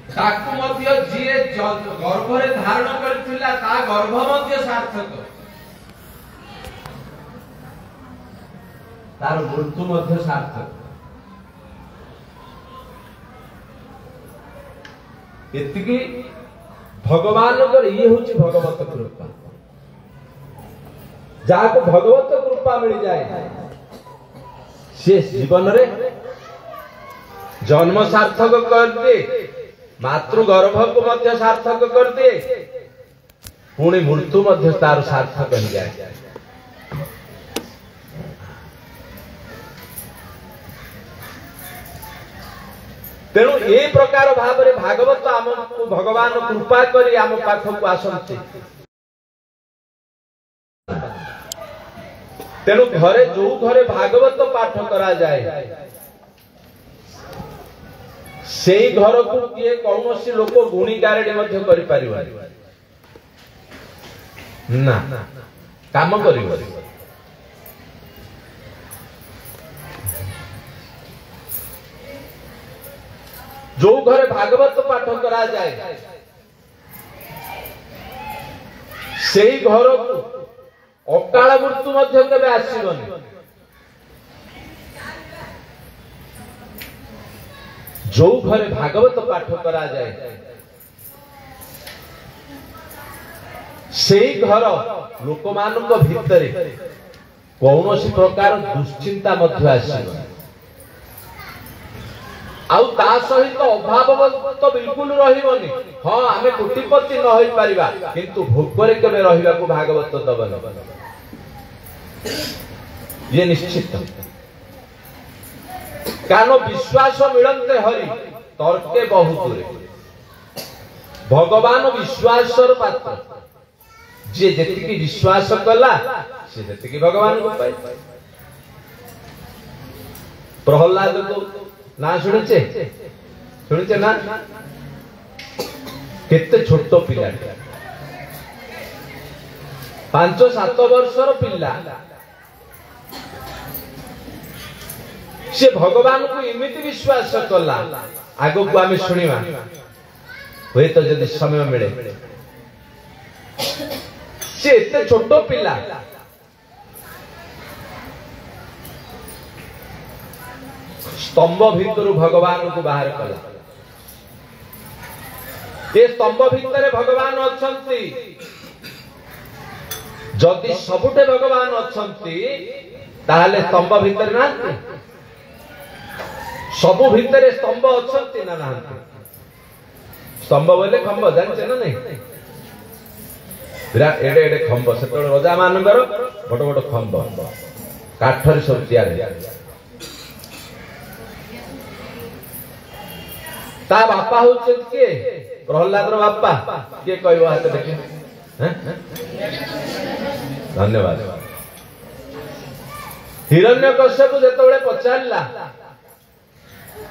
ताकु मध्य जिए गर्भरे धारण करथिला ता गर्भ मध्य सार्थक तार मृत्यु मध्य सार्थक एतिकी भगवान ये हूँ भगवत कृपा जहाँ भगवत कृपा मिल जाए से जीवन रे जन्म सार्थक कर दे मातृ गर्भ को मध्य सार्थक कर दे पुणी मृत्यु मध्य तार सार्थक हो जाए। तेणु ए प्रकार भाव रे भागवत आम भगवान कृपा करी आम पाख को आसंती। तेणु घरे जो घरे भागवत पाठ करा जाए से घर को किए कौन सी लोक गुणी गारेडी मध्य करि परिबा ना काम करिबो। जो घरे भागवत पाठ करा जाए से घर को अकाल मृत्यु मध्य केबे आसीबनी। जो घरे भागवत पाठ करा जाए से घर लोक मानक भितरे कौन सी प्रकार दुश्चिंता मध्य आसीबनी। आउ ता सहित अभाव तो बिल्कुल रहिबनी। हाँ आमे कोटिपति न होई परिबा किंतु भोगरे केबे रहिबा को भागवत दबन ये निश्चित। कारण विश्वास मिलते हरि तर्के बहुत भगवान विश्वासर पात्र जे जेतिकी विश्वास कला से जेतिकी भगवान को पाई। प्रहलाद को ना शुणिचे ना केते छोटो पिला 5-7 वर्षर पिला से भगवान को इमिति विश्वास कला। आगो को आमे शुणिवा हुए तो जदि समय मिले से एते छोटो पिला स्तंभ भितर भगवान को बाहर कला। ये स्तंभ भितर भगवान अछंती जदि सबुटे भगवान अछंती ताहले स्तंभ भितर ना सबु भितर स्तंभ अछंती ना नांती। स्तंभ बोले खंभ जानचे ना नहीं विराट एडे एडे खंभ से रजा मानकर बड़ बड़ खंभ काठर सब तैयार। ता बापा होचे के प्रहलाद रो बापा के कहबो हाथ देखे धन्यवाद। हिरण्यकश्यप जेतबेले पचारला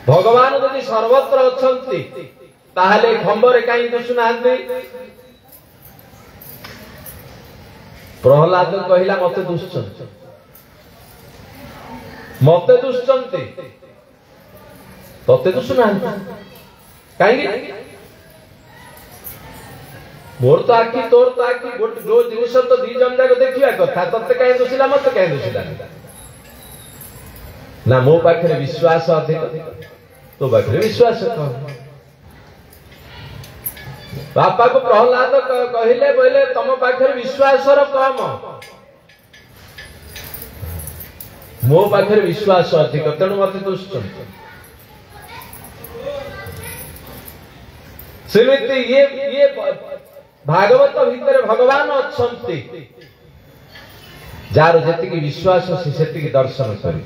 भगवान यदि सर्वत्र अछंती ताहले खंबरे काई दिसुनांती। प्रहलाद कहिला मते दुश्चंती तते दुसुनांती कहीं मोर तो आखि तोर तो आखि जो जिनिस तो दी जन जाक देखिया कथा तते कहीं दुसिला मत कहीं दुसिला ना मो पाखरे विश्वास अधिक तो पाखरे विश्वास कम। बापा को प्रहलाद कहले बोले तम पाखरे विश्वास कम मो पाखरे विश्वास अधिक तेणु मत दुष्ट। सेमिति ये भागवत भितर भगवान अछंती जार जेतिकी विश्वास से सेतिकी दर्शन करी।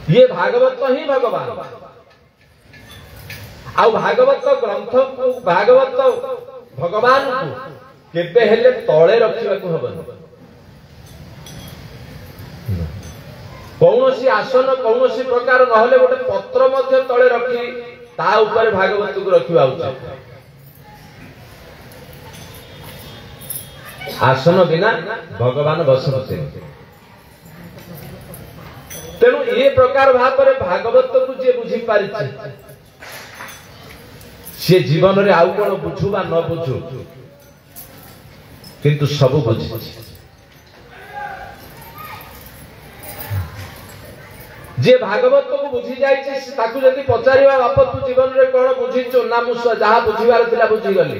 ये भागवत ही भगवान आ भागवत ग्रंथ को भागवत भगवान को केबे हेले तळे रखिबा को हबन। कौन सी आसन कौन सी प्रकार नहले गोटे पत्र मध्य तळे रखी ता ऊपर भागवत को रखिबा उचित। आसन बिना भगवान बसते तेणु ये प्रकार भाव में भागवत को जी बुझी पारि सी जीवन रे आउ कौन बुझू बा न बुझू किंतु सब बुझी जे भागवत को बुझी जाइए ताकू जदि पचारिबा बाप तू जीवन रे कौन बुझीचु ना मु जहा बुझीबार थिला बुझी गली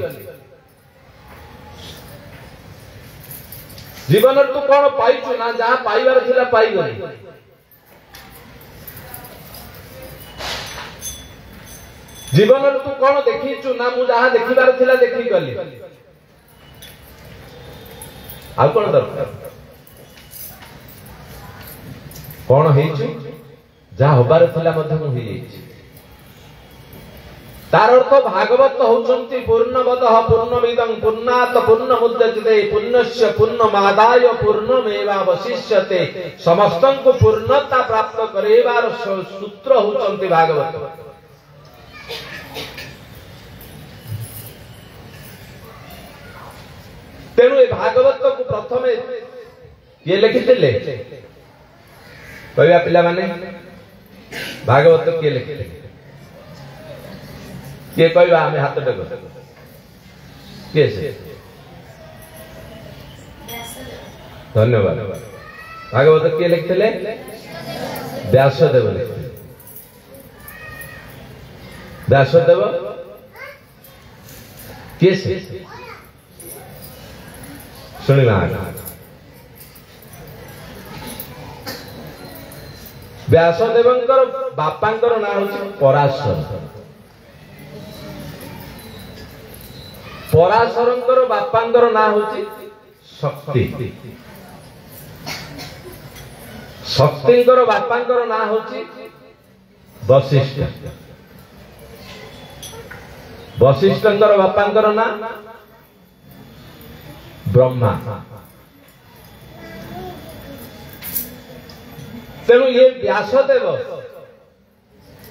जीवन रे तू कौन पाइचु ना जहा पाइबार थिला पाई गली जीवन रे तू कौन देखीचु ना मु जहा देखिबार थिला देखी गली आ कौन दरकार कौन हेइचु जहा होबार थिला मध्य मु हेइ तार अर्थ भागवत होचंती पूर्णवतः पूर्णमिदं पूर्णात् पूर्णमुदच्यते पुण्यस्य पूर्णमादाय पूर्णमेवावशिष्यते समस्तन को पूर्णता प्राप्त करेबार सूत्र होचंती भागवत तेणु ए भागवत को प्रथमे ये लिखिथिले कहया पिला माने भागवत के लिखिले के कहवा हमें हाथ देखो के से धन्यवाद भागवत के लिखिले व्यासदेव लिखिले व्यासदेव के से सुनिला व्यासदेवंकर बापांकर नाम होची पराशर पराशरंकर बापांकर नाम होची शक्ति शक्तिंकर बापांकर नाम होची वशिष्ठ वशिष्ठंकर बापांकर नाम ब्रह्मा तेणु ये व्यासदेव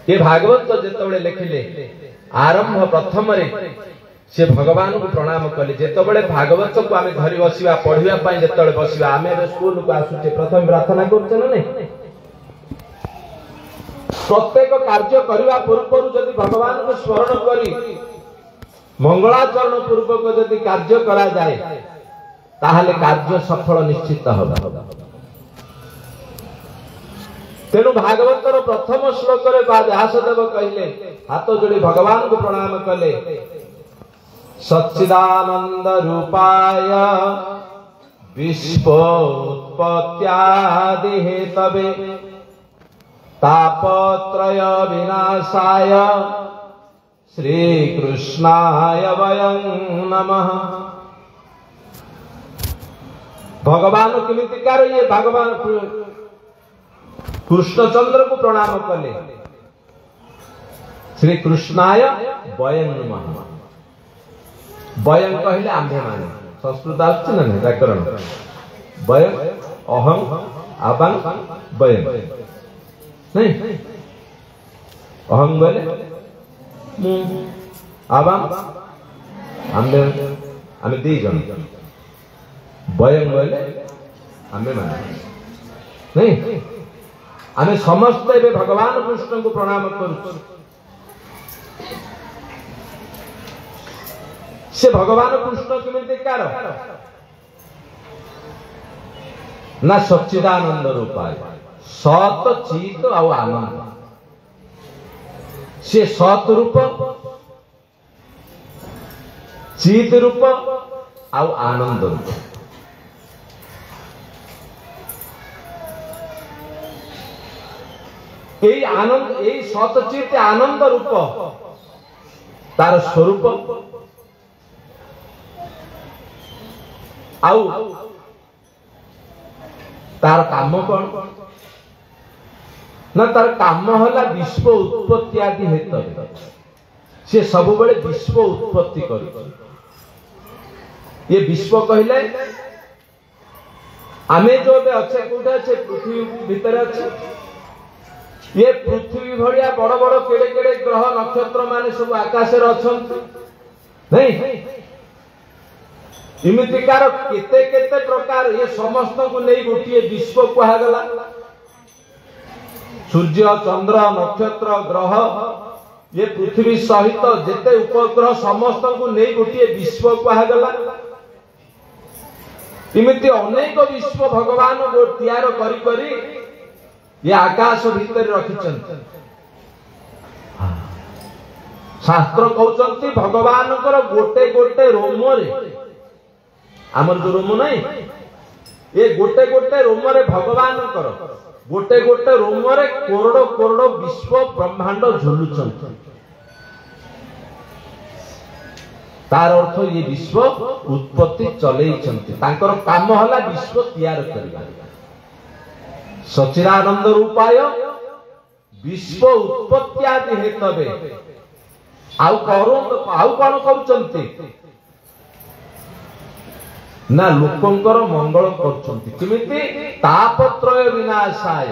ये भागवत जेतबेले लिखिले आरंभ प्रथम से भगवान को प्रणाम कले जेतबेले भागवत को आमे धरि बसिबा पढिबा पई जेतबेले बसिबा आमे स्कूल को आसुचे प्रथम प्रार्थना करछन नै प्रत्येक कार्य करबा पूर्व जदि भगवान को स्मरण करी मंगलाचरण पूर्वक जदि कार्य करा जाए ताहले कार्य सफल निश्चित होगा तेणु भागवतर प्रथम श्लोक रे व्यासदेव कहले हाथ जोड़ी भगवान को प्रणाम कले सच्चिदानंद रूपाय विश्वोत्पत्त्यादि हेतवे तापत्रय विनाशाय श्री कृष्णाय वयं नमः भगवान किमितिकार ये भगवान कृष्णचंद्र को प्रणाम कले श्री कृष्णाय वयं नमः वयं कहले आंभे माने संस्कृत आछे ना व्याकरण वयं अहं आबां वयं नहीं अहं बोले मु आबां आंभे आमे दी जन वयं बोले आमे माने नहीं आमे समस्त एबे भगवान कृष्ण को प्रणाम करू से भगवान कृष्ण केमिति कार ना सच्चिदानंद रूपाय सत चित आ आनंद से सत रूप चित रूप आ आनंद रूप এই आनंद এই सतचित आनंद रूप तार स्वरूप आउ तार काम कौन ना तार काम होला विश्व उत्पत्ति आदि हेतु से सब बड़े विश्व उत्पत्ति कर ये विश्व कहले आमे जो अच्छे कोठे अच्छे पृथ्वी भीतर अच्छे ये पृथ्वी भलिया बड़ बड़ केड़े केड़े ग्रह नक्षत्र माने सब आकाश रे अछंती नहीं इमितिकार केते केते प्रकार ये समस्त को नहीं गोटे विश्व कहा गला सूर्य चंद्र नक्षत्र ग्रह ये पृथ्वी सहित जेते उपग्रह समस्त को नहीं गोटे विश्व कहगला। इमिति अनेक विश्व भगवान को तैयार करी करी ये आकाश भीतर रखिछन्ति। शास्त्र कहते भगवान गोटे गोटे रोम आमर जो रोम नहीं ये गोटे गोटे रोम भगवान गोटे गोटे रोम करोड़ करोड़ विश्व ब्रह्मांड झुलुचन्ति। तार अर्थ ये विश्व उत्पत्ति चलैछन्ति। तांकर काम हला विश्व तैयार करबा। सच्चिदानंद रूपाय विश्व उत्पत्ति आदि हेतवे आउ कौन करुचन्ति ना लोकंकर मंगल करुचन्ति। किमिति तापत्रय विनाशाय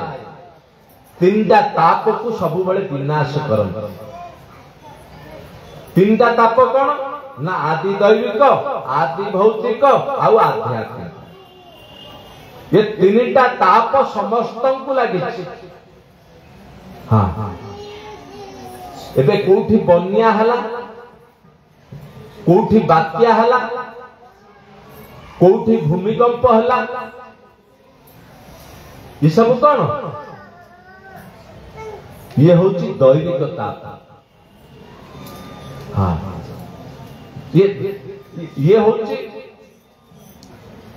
तीनटा ताप को सब बेले विनाश करन। तीनटा ताप कौन ना आदि दैविक आदि भौतिक आउ आध्यात्मिक। ये तीनटा ताप समस्त को लगी। हाँ एबे कोठी बन्या हला कोठी बात्या हला कोठी भूमिकंप हला ये सब कौन ये होची दैविक ताप। हाँ ये होची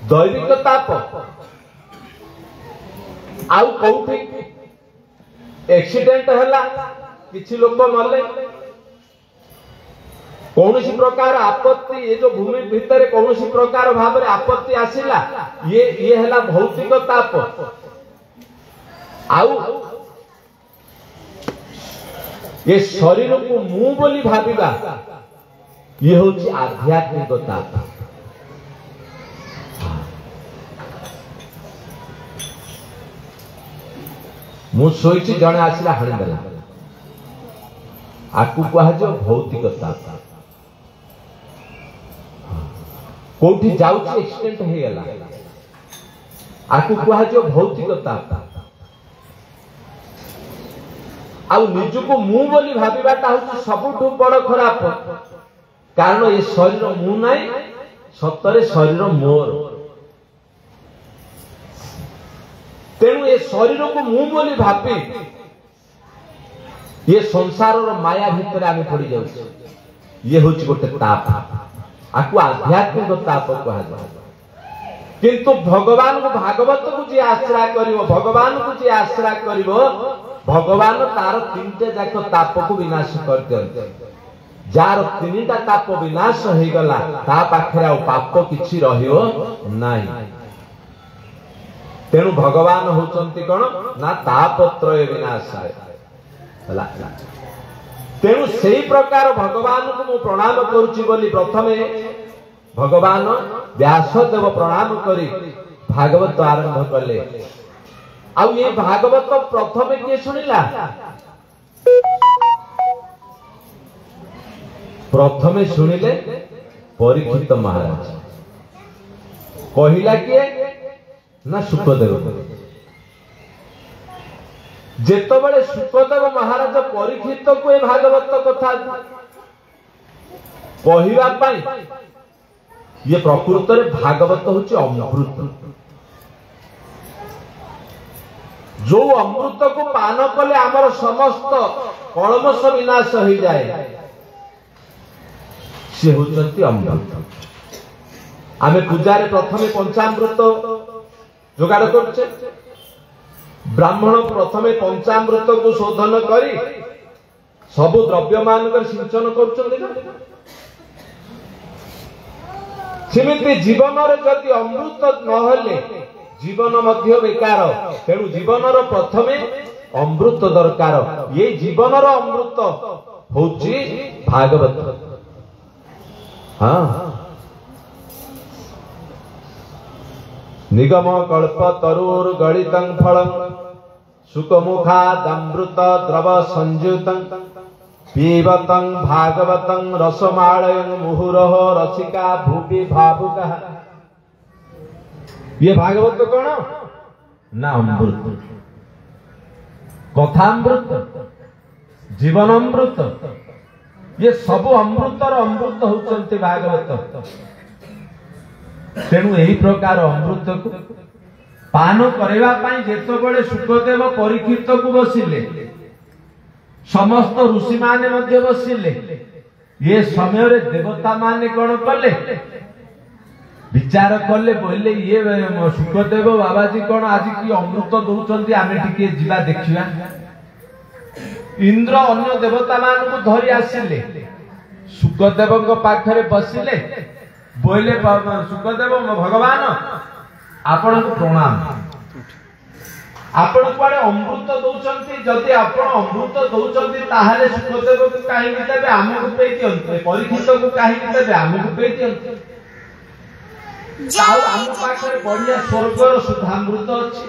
दैविक ताप। आउ कोठी एक्सीडेंट हला किछि लोक मरले कौन प्रकार आपत्ति ये जो भूमि भितर कौन प्रकार भाव में आपत्ति आसिला ये हला भौतिक ताप। आउ ये शरीर को मु बोली भाविबा ये होची आध्यात्मिक ताप। मु सोईची जने आसिला हाणीदेला आकु कह भौतिक ताप। कोठी जाउची एक्सीडेंट हे गेला आकु कह भौतिक ताप। आउ निजको मु बोली भाबिबाटा होची सबुठु बड़ खराब। कारण ये शरीर मु नाही सतरे शरीर मोर। तेणु ये शरीर को मु बोली भाबी ये संसार माया भितर आम पड़ जाऊ। ये हूँ गोटे ताप आपको आध्यात्मिक ताप कह। किंतु भगवान को भागवत को जी आश्रा कर भगवान को जी आश्रा कर भगवान तार तीनटे जाक ताप को विनाश कर दियंते। जार तीनटा ताप विनाश हो गला ता पाखरे आ पाप किछि रहियो नाही। तेणु भगवान होचंती कोन ना तापत्रय विनाशाय। तेणु से प्रकार भगवान को मु प्रणाम करुछि बोली प्रथमे भगवान व्यासदेव प्रणाम करी भागवत आरंभ कले। आ ये भागवत प्रथमे किए सुनिला प्रथमे सुनिले परीक्षित महाराज। कहिला किए ना सुखदेव। जेतबेले सुखदेव महाराज परीक्षित को ए भागवत कथा कहिबा पाई ये प्रकृत रे भागवत होची अमृत। जो अमृत को पान कले आमर समस्त कलमश विनाश हो जाए से होचंती अमृत। आमे पूजारे प्रथमे पंचामृत जोगाड़ करछे। ब्राह्मण प्रथमे पंचामृत को शोधन करी सबु द्रव्यमान कर सिंचन कर। सेमिति जीवन रे जदि अमृत नहले जीवन मध्य बेकार। तेणु जीवन प्रथमे अमृत दरकार। ये जीवन अमृत होची भागवत। हाँ निगम कल्प तरुर गणितं फलं सुखमुखादमृत द्रव संयुतं पीबतं भागवतं रसमालयं मुहुरः रसिका भूपि भावुकः। ये भागवत कौन ना अमृत। कथामृत जीवन अमृत ये सब अमृतर अमृत होचंती भागवत। तेणु यही प्रकार अमृत को पान करवा जेतबेले सुखदेव परीक्षित को बसिले समस्त ऋषि माने मध्य बसिले ये समय रे देवता माने कौन कले विचार कले बोले ये सुखदेव बाबाजी कौन आज की अमृत दौरान आमे टिके जीवा देखिया। इंद्र अन्य देवता मान को धरी आसिले सुखदेव पाखरे बसिले बोले सुखदेव भगवान आपण प्रणाम आपण कुआडे अमृत दौचंती जदि आपण अमृत दौचंती ताहाले सुखदेव को काहे देबे हमहु पे दियंते परीक्षित को काहे देबे हमहु पे दियंते जाऊ हम पाखरे बढ़िया स्वर्गर सुधामृत अछि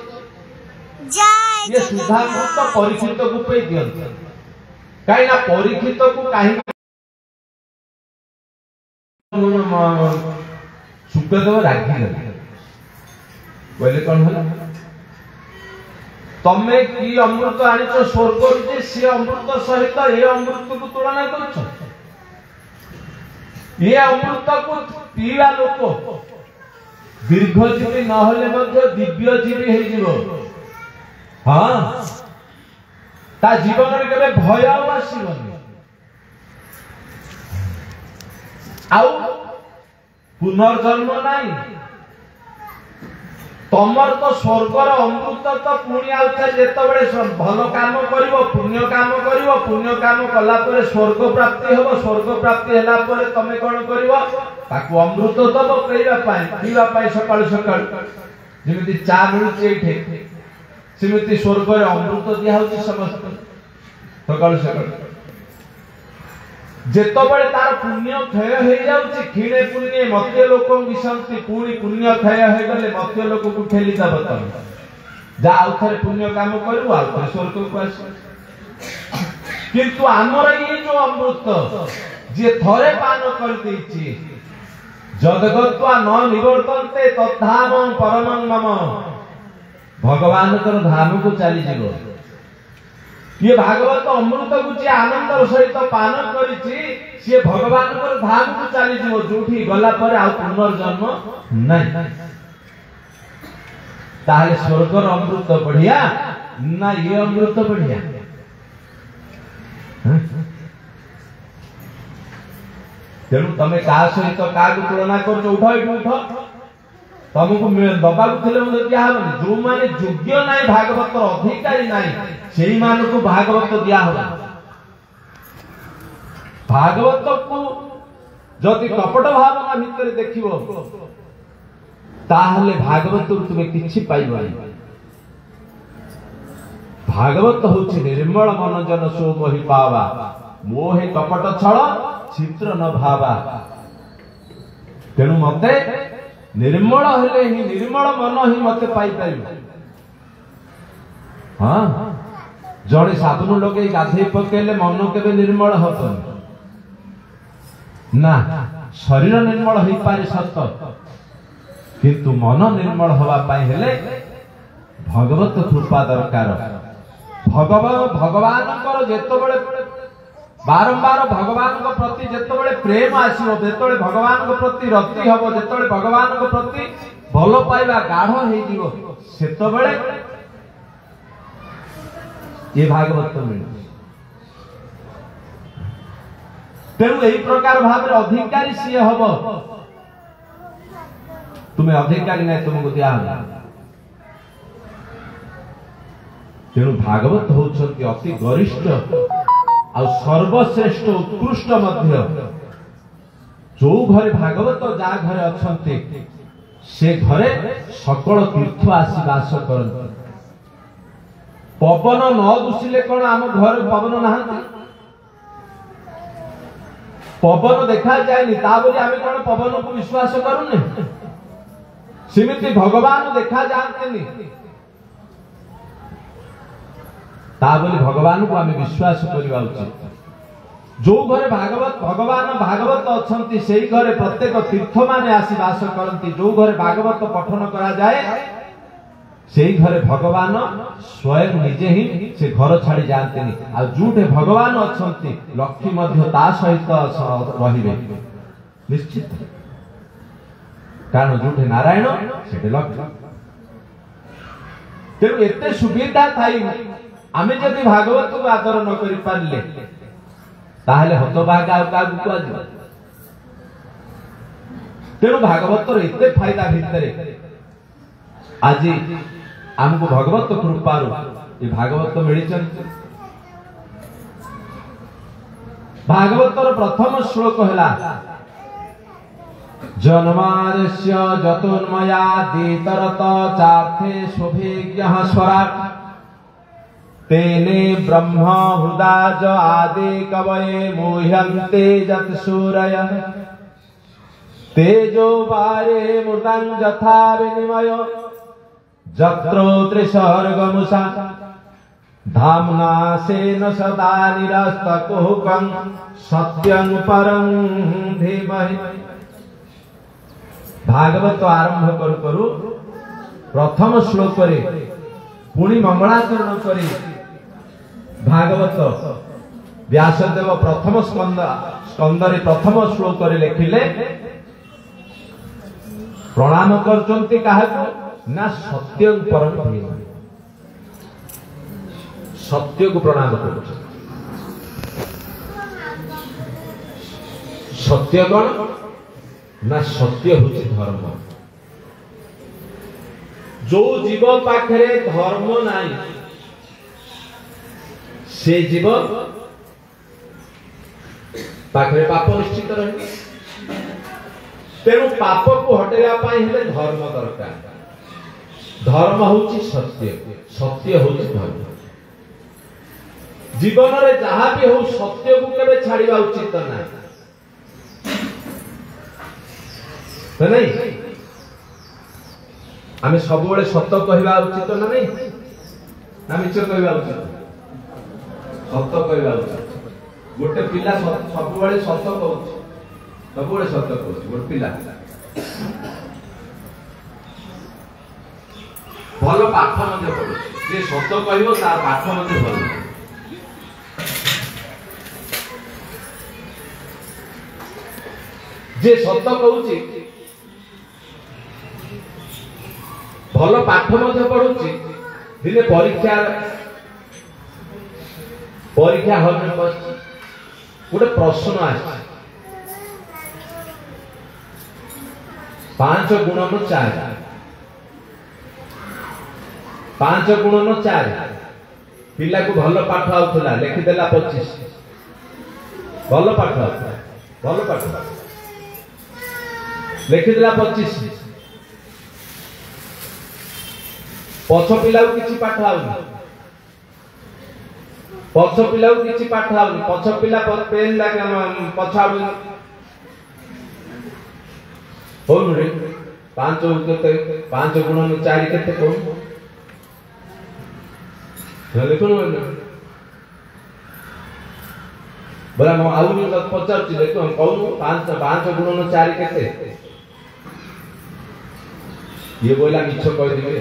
ये सुधामृत परीक्षित को पे दियंते काहे ना परीक्षित को काहे सुखदेव रागी गले बोले कौन होला तमे की अमृत आनिच स्वर्ग जे से अमृत सहित ये अमृत को तुलना करछ ये अमृत को पीवा लोक दीर्घजीवी न होले मध्य दिव्यजीवी हे जीव। हां ता जीवन रे केबे भय आसीबनी आउ पुनर्जन्म नाही तमर तो स्वर्गर अमृत तो पुणी आउथे जेतबेले भल काम करिवो पुण्य काम कला परे स्वर्ग प्राप्ति होबो स्वर्ग प्राप्ति हला परे तमे कोन करिवो ताकू अमृत दबो पीवा पाई सकाळ सकाळ जेमिति चा मिलुचे एठे सेमिति स्वर्ग रे अमृत दिया होची समस्त सकाळ सकाळ जेतबेले तार पुण्य क्षय हो जाउची खिणे पुण्य मत्य लोक मिशंती पुणी पुण्य क्षय हो गले मत्य लोक को ठेली दब तम जा आउथरे पुण्य काम करू आउथरे स्वर्ग को आस किंतु हमर ये जो अमृत जे थरे पान कर देछि जगतत्वा न निवर्तन्ते तद्धाम परमं मम भगवान कर धाम को चली जीवो ये भागवत अमृत को जे आनंद सहित पान करिछि से भगवान को धाम को चली जीवो जोठी गला पर आ पुनर्जन्म नहीं ताले स्वर्गर अमृत बढ़िया ना ये अमृत बढ़िया तेणु तमे का सहित का तुलना कर उठ तुमको दबा दिया जो माने योग्य नाई भागवत अधिकारी नाई सेही मान को भागवत दिया हो भागवत को जदि कपट भावना भितर देखिबो ताहले भागवत तुमे किछि पाइबो भागवत होछि निर्मल मन जन सो मोहि पावा मोहे कपट छळ चित्र न भावा तेणु मते निर्मल हेले ही निर्मल मन ही मते पाई पाइबो। हां जड़े साबुन लगे गाधे पकेले मन केबे निर्मल होतन ना शरीर निर्मल होई पारे सत किंतु मन निर्मल होवा पाई हेले भगवत कृपा दरकार भगवान कर जेतबेले बारंबार भगवान को प्रति जेतबेले प्रेम आसीबो जेतबेले भगवान को प्रति रति हबो जेतबेले भगवान को प्रति भलो पाइबा गाढ़ हे जीवो सेतबेले ये भागवत मिले तेणु यही प्रकार भाव अधिकारी सी हम तुम्हें अधिकारी नहीं तुमको दिया तेणु भागवत होती अति गरिष्ठ आ सर्वश्रेष्ठ उत्कृष्ट मध्य जो घरे भागवत जा घरे अच्छे से घरे सकल तीर्थ आसी बास करते पवन न दुसिले कौन आम घर पवन ना पवन देखा जाए आम कौन पवन को विश्वास करूने सेमिति भगवान देखा जाते भगवान को आम विश्वास करवा उचित जो घरे भागवत भगवान भागवत अच्छा से घरे प्रत्येक तीर्थ माने आसी बास करती जो घरे भागवत पठन करा जाए से घरे भगवान स्वयं निजे ही से घर छाड़ी जाते जोटे भगवान अच्छा लक्ष्मी सहित रहिबे निश्चित कारण जोटे नारायण से लक्ष्मी तेणु एते सुविधा थाई आमे जदि भागवत को आदर न करि पारले ताहले हतभागा आ कागु कुआ तेणु भागवतर एते फायदा भितरे आज आमको भगवत कृपारु ये भागवत मिली भागवतर प्रथम श्लोक है जन्मादस्य जतोन्मयादितरत चार्थे शुभेज्ञः स्वराट् तेने ब्रह्म हृदाज आदि कवये मुह्यन्ते जत्सूरयः तेजो वारे मृतं यथा विनिमय जत्रो त्रिसर्गमुषा धाम्ना सेन सदा निरस्तकुहकं सत्यं परं धीमहि भागवत आरंभ करू करू प्रथम श्लोक रे पुणी मंगलाचरण करी भागवत व्यासदेव प्रथम स्कंदरे प्रथम श्लोक रे लिखिले प्रणाम करचंती काहे ना सत्य परम धीमहि सत्य को प्रणाम कर सत्य कौन ना सत्य होची धर्म जो जीव पाखरे धर्म नाही से जीव पाखरे पाप निश्चित रहे तेणु पाप को हटेगा पाई हेले धर्म दरकार धर्म होची सत्य सत्य होची धर्म जीवन रे जहाँ भी हो सत्य को केबे छाड़िबा उचित ना तो नहीं आमे सब बड़े सत्य कहवा उचित ना नहीं ना मिछ कहवा उचित सत्य कहवा उचित गोटे पिला सब बड़े सत्य कहउछ सब बड़े सत्य कहउछ गोटे पिला भल पाठ मध्य पढ़ु जे सत्य कहबो तार पाठ मध्य भल जे सत्य कहउची भल पाठ मध्य पढ़ुची दिने परीक्षा परीक्षा हल में गोटे प्रश्न आछि 5 गुणन 4 5 गुणन 4 पिला को भल पाठ आउथला लिखि देला 25 भल पाठ आउथला भल पाठ लिखि देला 25 पछ पिला को किछि पाठ आउनी पछ पिला को किछि पाठ आउनी पछ पिला पेन लागे पछ आउनी कोन रे 5 केते 5 गुणन 4 केते कोन लिखुन बोला म आउनी त पचारछि देखो कहू 5 गुणन 4 केते ये बोला मिछ कहि दिबे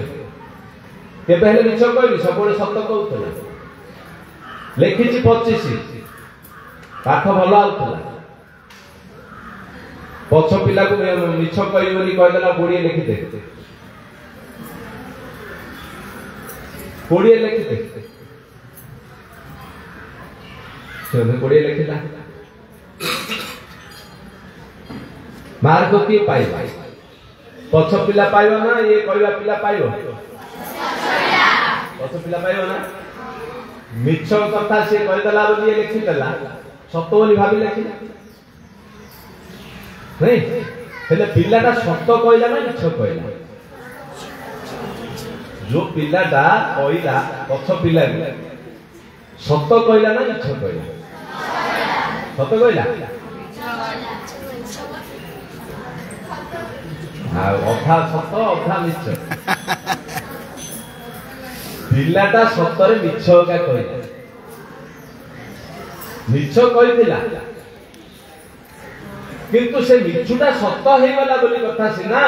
के पहले मिछ कहबी सब बड़े सत्य कहउतला लिखिछि 25 पाठ भल आउतला पछ पिला को मिछ कहबी बोली कह देला 20 लिखि दे 20 लिखि दे से 20 लिखिला मार्क की पाई पछ पिला पाइबो ना ये कहबा पिला पाइबो पछ पिला पाइबो ना मिछ कथा से कह देला बोली ये लिखि देला सत्य बोली भाबी लिखिला नहीं हेले पिलाटा सत्य कहला ना मिछ कहला जो पिलाटा कहला पछ पिला सत्य कहला ना मिछ कहला सत्य कहला अधा सत्य अधा मिछ पिलाटा सत्तरे मिछ का कहला मिछ कहिला किंतु से मिछुटा सत्य हे गला बोली कथा सिना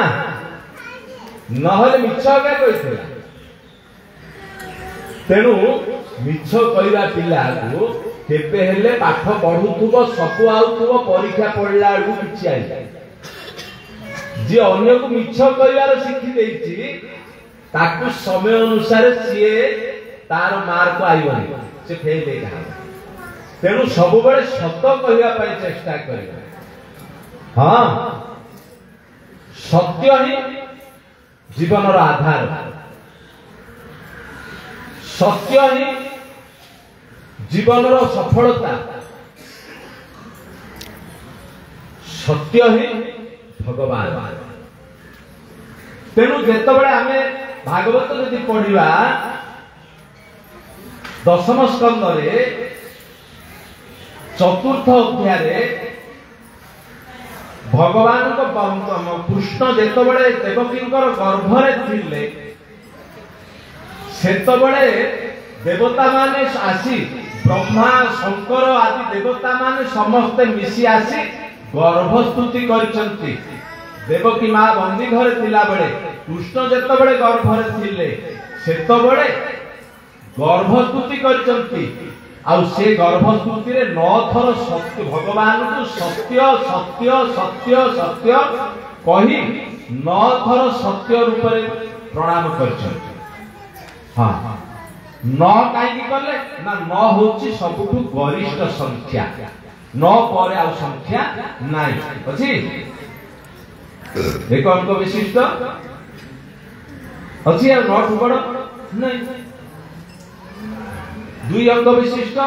नहले मिछ का कहिला तेणु मिछ कहवा पिला को केबे हेले पाठ पढुथुबो सबु आउथुबो परीक्षा पढला बेलू किछि आइ जे अन्य को मिछ कहवार शिखि देछि ताकू समय अनुसार सीए तार मार्क आइबनी से फेल हे जा तेणु सब बळे सत कहवा पय चेष्टा करिबा हां सत्य ही जीवन रो आधार सत्य ही जीवन रो सफलता सत्य ही भगवान तेणु जेतबेले आमे भागवत यदि पढ़िबा दशम स्कंद रे चतुर्थ अध्याय रे भगवान को कृष्ण जेतबेले देवकींकर गर्भरे थिले सेतबेले देवता माने आसी ब्रह्मा शंकर आदि देवता माने समस्त मिसी आसी गर्भस्तुति करचंती देवकी मां बंदी घरे थिला बेले कृष्ण जेतबेले गर्भरे थिले सेतबेले गर्भस्तुति करचंती आउ से गर्भस्तुति रे 9 थर सत्य भगवान को सत्य सत्य सत्य सत्य कही 9 थर सत्य रूप रे प्रणाम करचंती हां 9 काई करले ना 9 होची सबुठु गरिष्ठ संख्या 9 परे आ संख्या नाही अछि एक अंक विशिष्ट अछि आ 9 ठु बड़ नाही 2 अंक विशिष्ट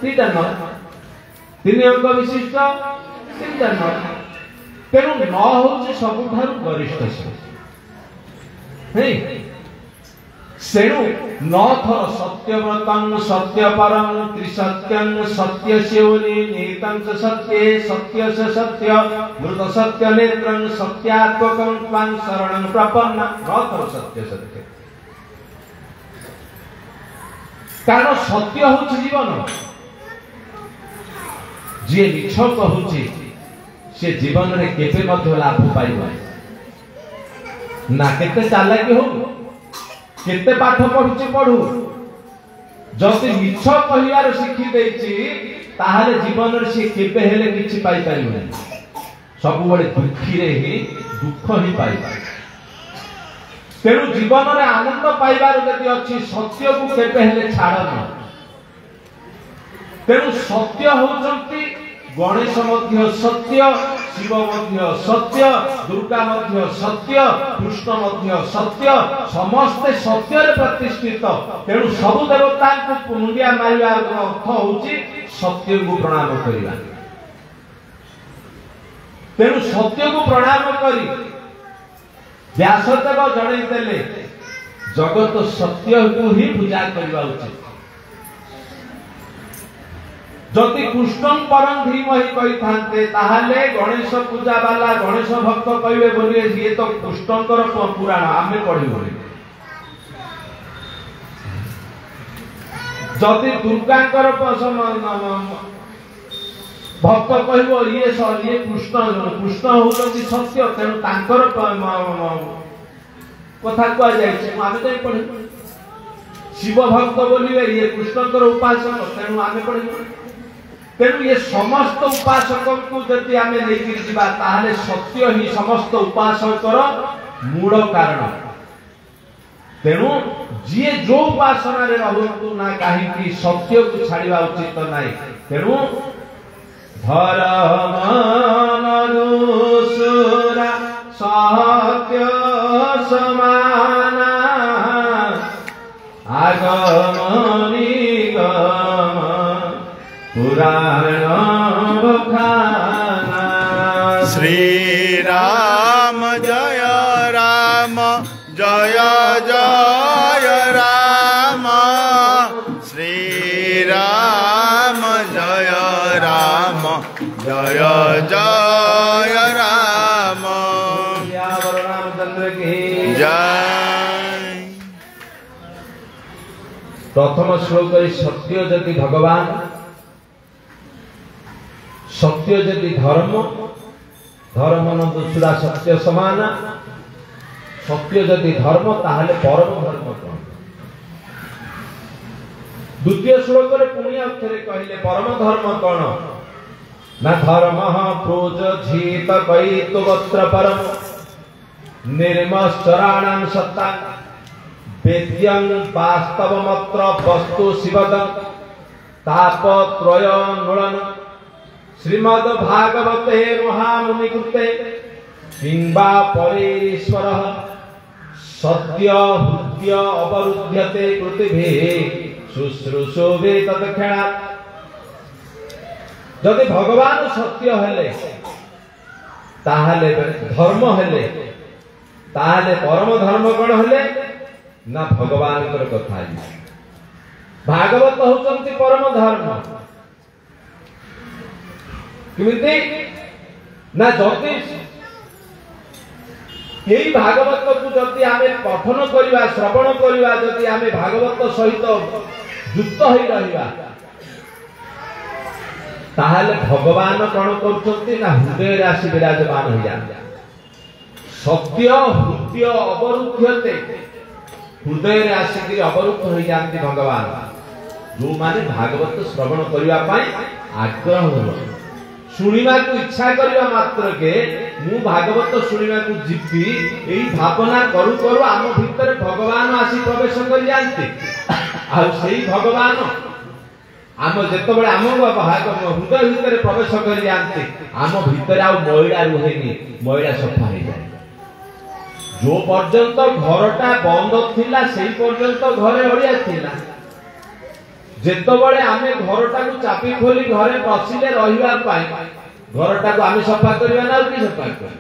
3 9 3 अंक विशिष्ट 3 9 तेनु 9 होची सबुठारु गरिष्ठ संख्या नहीं सेणु 9 थर सत्यव्रतं सत्यपरं त्रिसत्यं सत्यशिवनि निहितं च सत्ये सत्यस्य सत्य मृत सत्य नेत्रं सत्यात्मकं त्वां शरणं प्रपन्न 9 थर सत्य सत्य कारण सत्य होछि जीवन जे मिछ कहूछि से जीवन रे केते मध्य लाभ पाइबा ना केते चालाकी हो केते पाठ पढुची पढु जति मिछ कहियार शिखि देछि ताहाले जीवन रे से केबे हेले किछि पाइ परिबो सब बळे दुखी रे ही दुख ही पाइबा तेणु जीवन रे आनंद पाइबार जति अछि सत्य को केबे हेले छाड़न तेणु सत्य होचंती गणेश मध्य सत्य शिव मध्य सत्य दुर्गा मध्य सत्य कृष्ण मध्य सत्य समस्त सत्य रे प्रतिष्ठित तेणु सब देवता को मुंडिया मारिबा अर्थ होची सत्य को प्रणाम करिबा तेणु सत्य को प्रणाम करी व्यासदेव जणै देले जगत सत्य को ही पूजा करबा उचित जति कृष्ण परम धीमहि कहि थांते ताहाले गणेश पूजा वाला गणेश भक्त कहिबे बोली ये तो कृष्णकर पुराण आमे पढिबो जति दुर्गाकर भक्त कहिबो ये कृष्ण होती सत्य तेणु तांकर कथा कुआ जाय आमे तो पढि शिव भक्त बोलिबे ये कृष्णकर उपासक तेणु आमे पढिबो तेणु ये समस्त उपासक को जति आमे लेकि जिबा ताहाले सत्य ही समस्त उपासकर मूल कारण तेणु जे जो उपासना रे रहंतु ना काहे कि सत्य को छाड़िबा उचित नाही तेणु धर्म मनुसुरा सत्य समाना आगमनी पुराण बखाना श्री राम जय राम जय जय राम श्री राम जय राम जय जय राम रामचंद्र की जय। प्रथम श्लोक सत्य जति भगवान सत्य जति धर्म धर्म न दूसरा सत्य समान सत्य जति धर्म ताहले परम धर्म कौन द्वितीय श्लोक रे पुणी अक्षरे कहले परम धर्म कौन न धर्म प्रोजझित कयितु वस्त्र परम निर्मश्चराणां सत्ता वेद्यं वास्तवमत्र वस्तु शिवदं तापत्रयोन्मूलन श्रीमद् भागवते महामुनि कृते किंबा परेश्वरः सत्य हृदय अवरुध्यते पृथिवी शुश्रूषुवे तत्क्षणात्। जदि भगवान सत्य हेले ताहले धर्म हेले ताहले परम धर्म कौन हेले ना भगवान कथा। भागवत होचंती परम धर्म किमिति ना जदि यही भागवत को जदि आमे पठन करिवा श्रवण करिवा जदि आमे भागवत सहित युक्त होई रहिवा ताहले भगवान कौन करछंती ना हृदय राशि विराजमान हो जाते। सत्य हृदय अवरुद्धते हृदय राशि अवरुद्ध हो जाते भगवान जो माने भागवत श्रवण करिवा पाई आग्रह हो सुनिवा को इच्छा करिवा मात्र के मु भागवत सुनिवा को जिपी एई भावना करू करू आम भीतर भगवान आसी प्रवेश कर जानते आ सेई भगवान आम जेतो बळे आम हृदय भीतर प्रवेश कर जानते आम भीतर आ मैला रुहेनी मैला सफा हो जाए। जो पर्यंत घरटा बंद थिला सेई पर्यंत घरे ओडिया थिला जेतो बळे आमे घरटा को चापी खोली घरे बसिले रहिवा पाई घरटा को आमे सफा करबा ना कि सफा कर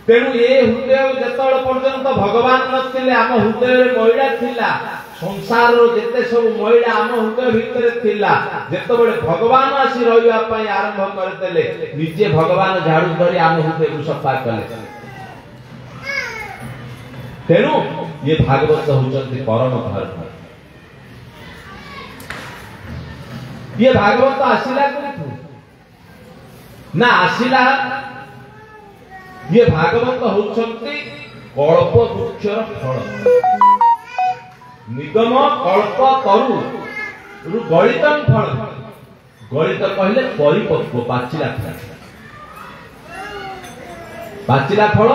तेनु ए हृदय जेतो पर्यंत भगवान नथिले आम हृदय रे मैला थिला संसार रो जेते सब मैला आम हृदय भीतर थिला जेतो बळे भगवान आसी रहिवा पाई आरंभ करतेले निजे भगवान झाड़ू धरी आम हृदय को सफा कले। तेनु ये भागवत होचंती परम धर्म। ये भागवत आसिला कोठू ना आसिला ये भागवत होचंती कल्प वृक्षर फल निगम कल्प तरु रु गलितम फल गलित कहले परिपक्व पाचिला फल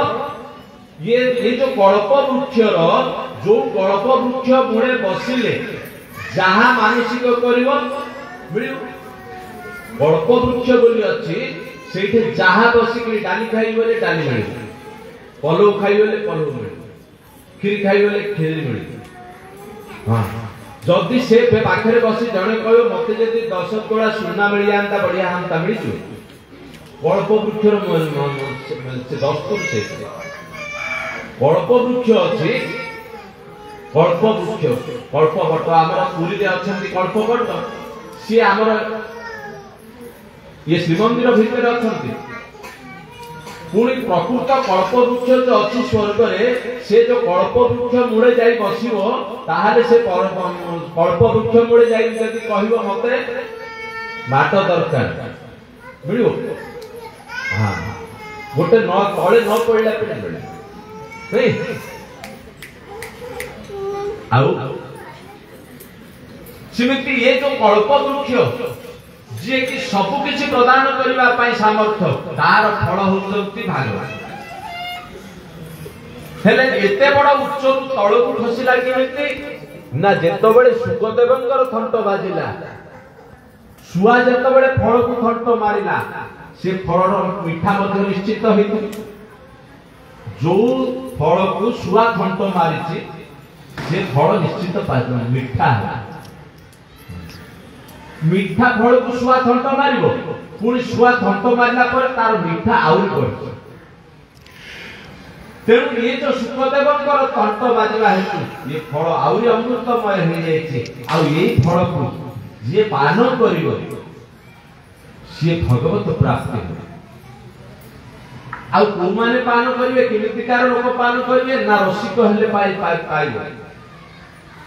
ये जो कल्प वृक्षर जो कल्प वृक्ष मुळे बसिले जहा मानसिक करिवो कल्प वृक्ष बोली अच्छी से जहा बसिक डाली खाइबले डाली मिल पलौ खाइबले पलौ मिल खीर खाइबले खीर मिल। हाँ जदि से पाखे बसी जड़े कह मत जदि 10 तोड़ा सुना मिल जाता बढ़िया हांता मिल कल्प वृक्षर 10 तोड़ से कल्प वृक्ष अच्छी कल्प वृक्ष कल्प बट आम पुरी में अच्छा कल्प बट सी आमर ये श्रीमंदिर भितर अच्छा पुणी प्रकृत कल्प वृक्ष जो अच्छी स्वर्ग रे से जो कल्प वृक्ष मूले जाई बसिबो ताहाले से कल्प वृक्ष मूले जाई जदि कहबो मते बाट दरकार मिलियो। हां गोटे न तळे न पड़ला पे मिले आउ सिमिति ये जो कल्प वृक्ष जे कि सब किछि प्रदान करिवा पई सामर्थ्य तार फल होचंती भागवत हेले एते बड़ उच्च तळ को खसिला केमिति ना जेतो बेले सुखदेवंकर थंट बाजिला सुआ जेतो बेले फल को थंट मारिला से फलर मीठा मध्ये निश्चित हेतु जो फल को सुआ थंट मारिछि से फल निश्चित पाइबो मीठा है मीठा फल को सुआ थंट मारिबो पुणी सुआ थंट मारला पर तार मीठा आउरी पड़े तेणु ये जो सुखदेवंकर थंट बाजवा हेतु ये फल आउरी अमृतमय हो जाइछे आ ये फल को जे पान करिवो से भगवत प्राप्ति आ को माने पान करिवे केमिति कार लोक पान करिवे ना रसिक हेले पाइबो।